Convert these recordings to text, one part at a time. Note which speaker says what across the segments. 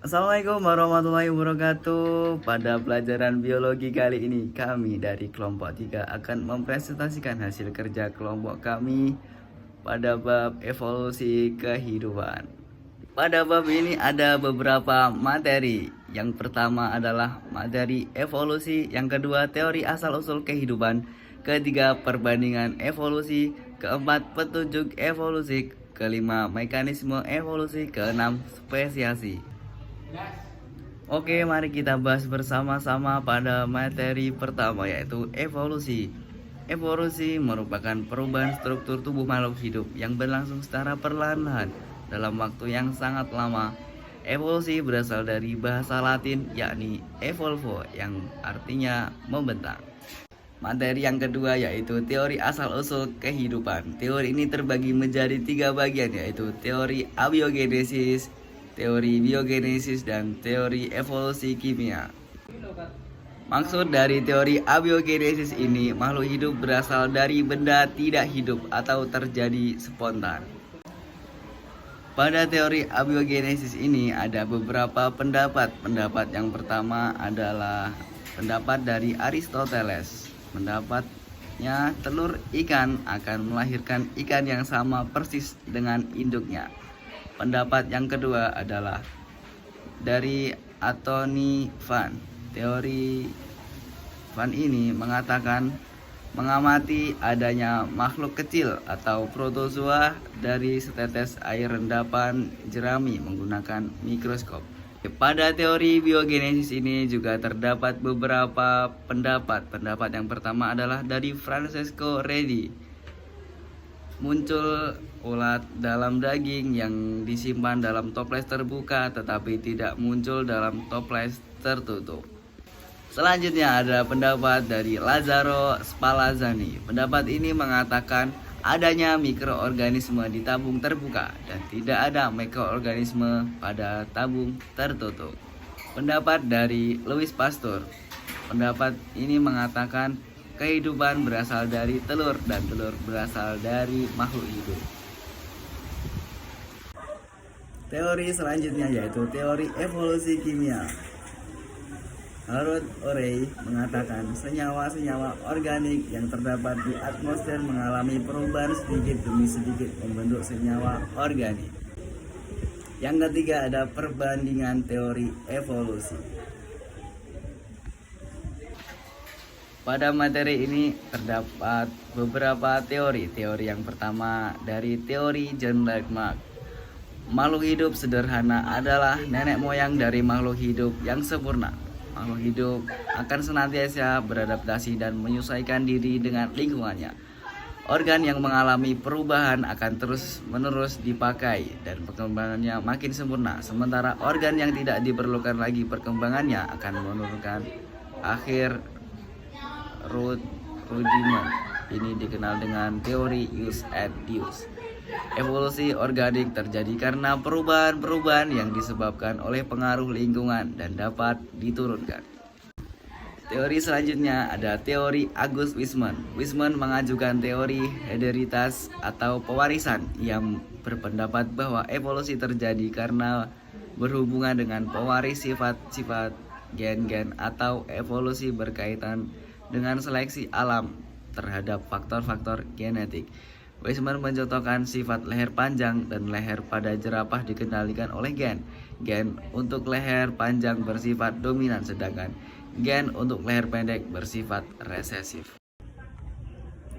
Speaker 1: Assalamualaikum warahmatullahi wabarakatuh. Pada pelajaran biologi kali ini, kami dari kelompok 3 akan mempresentasikan hasil kerja kelompok kami pada bab evolusi kehidupan. Pada bab ini ada beberapa materi. Yang pertama adalah materi evolusi, yang kedua teori asal-usul kehidupan, ketiga perbandingan evolusi, keempat petunjuk evolusi, kelima mekanisme evolusi, keenam spesiasi. Oke, mari kita bahas bersama-sama pada materi pertama, yaitu evolusi. Evolusi merupakan perubahan struktur tubuh makhluk hidup yang berlangsung secara perlahan-lahan dalam waktu yang sangat lama. Evolusi berasal dari bahasa Latin, yakni evolvo, yang artinya membentang. Materi yang kedua yaitu teori asal-usul kehidupan. Teori ini terbagi menjadi 3 bagian, yaitu teori abiogenesis, teori biogenesis, dan teori evolusi kimia. Maksud dari teori abiogenesis ini, makhluk hidup berasal dari benda tidak hidup atau terjadi spontan. Pada teori abiogenesis ini ada beberapa pendapat. Pendapat yang pertama adalah pendapat dari Aristoteles. Pendapatnya, telur ikan akan melahirkan ikan yang sama persis dengan induknya. Pendapat yang kedua adalah dari Anthony Van. Teori Van ini mengatakan mengamati adanya makhluk kecil atau protozoa dari setetes air rendapan jerami menggunakan mikroskop. Pada teori biogenesis ini juga terdapat beberapa pendapat. Pendapat yang pertama adalah dari Francesco Redi. Muncul ulat dalam daging yang disimpan dalam toples terbuka tetapi tidak muncul dalam toples tertutup. Selanjutnya ada pendapat dari Lazzaro Spallanzani. Pendapat ini mengatakan adanya mikroorganisme di tabung terbuka dan tidak ada mikroorganisme pada tabung tertutup. Pendapat dari Louis Pasteur. Pendapat ini mengatakan kehidupan berasal dari telur dan telur berasal dari makhluk hidup. Teori selanjutnya yaitu teori evolusi kimia. Harold Urey mengatakan senyawa-senyawa organik yang terdapat di atmosfer mengalami perubahan sedikit demi sedikit membentuk senyawa organik. Yang ketiga ada perbandingan teori evolusi. Pada materi ini terdapat beberapa teori. Teori yang pertama dari teori John Lamarck. Makhluk hidup sederhana adalah nenek moyang dari makhluk hidup yang sempurna. Makhluk hidup akan senantiasa beradaptasi dan menyesuaikan diri dengan lingkungannya. Organ yang mengalami perubahan akan terus-menerus dipakai dan perkembangannya makin sempurna. Sementara organ yang tidak diperlukan lagi perkembangannya akan menurunkan akhir rudiment. Ini dikenal dengan teori use and abuse. Evolusi organik terjadi karena perubahan-perubahan yang disebabkan oleh pengaruh lingkungan dan dapat diturunkan. Teori selanjutnya ada teori August Weismann. Weismann mengajukan teori hereditaritas atau pewarisan yang berpendapat bahwa evolusi terjadi karena berhubungan dengan pewaris sifat-sifat gen-gen atau evolusi berkaitan dengan seleksi alam terhadap faktor-faktor genetik. Weismann mencontohkan sifat leher panjang dan leher pada jerapah dikendalikan oleh gen. Gen untuk leher panjang bersifat dominan, sedangkan gen untuk leher pendek bersifat resesif.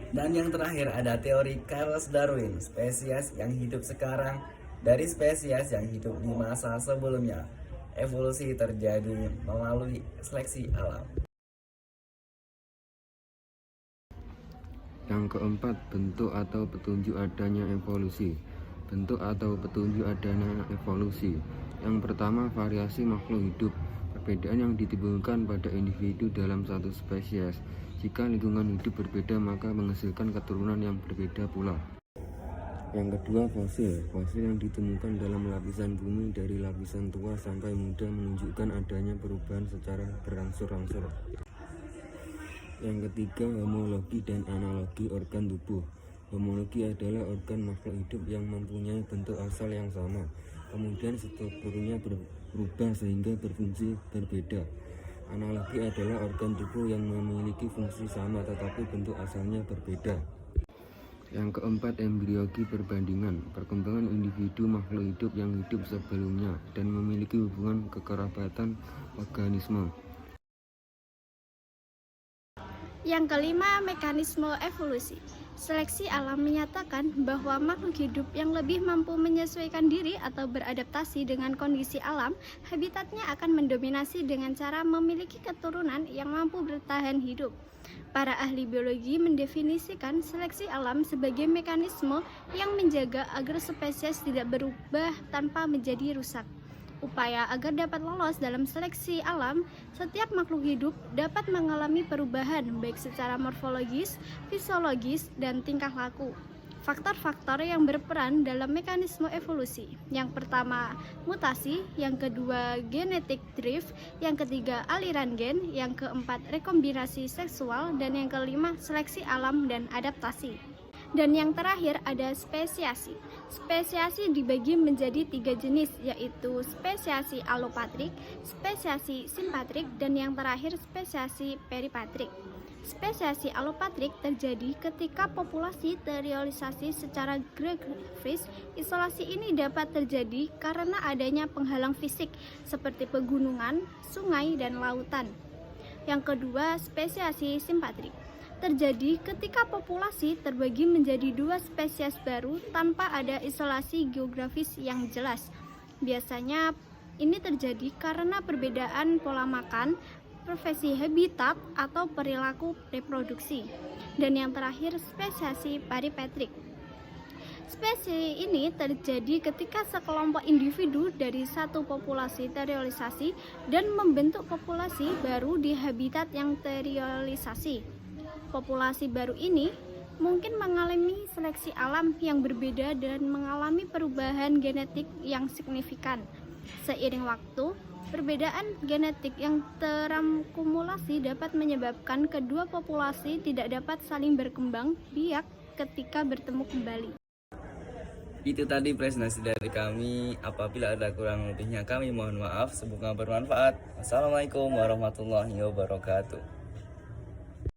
Speaker 1: Dan yang terakhir ada teori Charles Darwin, spesies yang hidup sekarang dari spesies yang hidup di masa sebelumnya. Evolusi terjadi melalui seleksi alam.
Speaker 2: Yang keempat, bentuk atau petunjuk adanya evolusi. Bentuk atau petunjuk adanya evolusi. Yang pertama, variasi makhluk hidup. Perbedaan yang ditimbulkan pada individu dalam satu spesies. Jika lingkungan hidup berbeda, maka menghasilkan keturunan yang berbeda pula. Yang kedua, fosil. Fosil yang ditemukan dalam lapisan bumi dari lapisan tua sampai muda menunjukkan adanya perubahan secara berangsur-angsur. Yang ketiga, homologi dan analogi organ tubuh. Homologi adalah organ makhluk hidup yang mempunyai bentuk asal yang sama. kemudian strukturnya berubah sehingga berfungsi berbeda. Analogi adalah organ tubuh yang memiliki fungsi sama tetapi bentuk asalnya berbeda. Yang keempat, embriologi perbandingan, perkembangan individu makhluk hidup yang hidup sebelumnya dan memiliki hubungan kekerabatan organisme.
Speaker 3: Yang kelima, mekanisme evolusi. Seleksi alam menyatakan bahwa makhluk hidup yang lebih mampu menyesuaikan diri atau beradaptasi dengan kondisi alam, habitatnya akan mendominasi dengan cara memiliki keturunan yang mampu bertahan hidup. Para ahli biologi mendefinisikan seleksi alam sebagai mekanisme yang menjaga agar spesies tidak berubah tanpa menjadi rusak. Upaya agar dapat lolos dalam seleksi alam, setiap makhluk hidup dapat mengalami perubahan baik secara morfologis, fisiologis, dan tingkah laku. Faktor-faktor yang berperan dalam mekanisme evolusi. Yang pertama, mutasi, yang kedua, genetic drift, yang ketiga, aliran gen, yang keempat, rekombinasi seksual, dan yang kelima, seleksi alam dan adaptasi. Dan yang terakhir ada spesiasi. Spesiasi dibagi menjadi 3 jenis, yaitu spesiasi alopatrik, spesiasi simpatrik, dan yang terakhir spesiasi peripatrik. Spesiasi alopatrik terjadi ketika populasi terrealisasi secara geografis. Isolasi ini dapat terjadi karena adanya penghalang fisik seperti pegunungan, sungai, dan lautan. Yang kedua, spesiasi simpatrik terjadi ketika populasi terbagi menjadi 2 spesies baru tanpa ada isolasi geografis yang jelas. Biasanya ini terjadi karena perbedaan pola makan, profesi habitat, atau perilaku reproduksi. Dan yang terakhir, spesiasi paripatrik. Spesies ini terjadi ketika sekelompok individu dari satu populasi terrealisasi dan membentuk populasi baru di habitat yang terrealisasi. Populasi baru ini mungkin mengalami seleksi alam yang berbeda dan mengalami perubahan genetik yang signifikan. Seiring waktu, perbedaan genetik yang terakumulasi dapat menyebabkan kedua populasi tidak dapat saling berkembang biak ketika bertemu kembali.
Speaker 1: Itu tadi presentasi dari kami. Apabila ada kurang lebihnya kami mohon maaf. Semoga bermanfaat. Wassalamualaikum warahmatullahi wabarakatuh.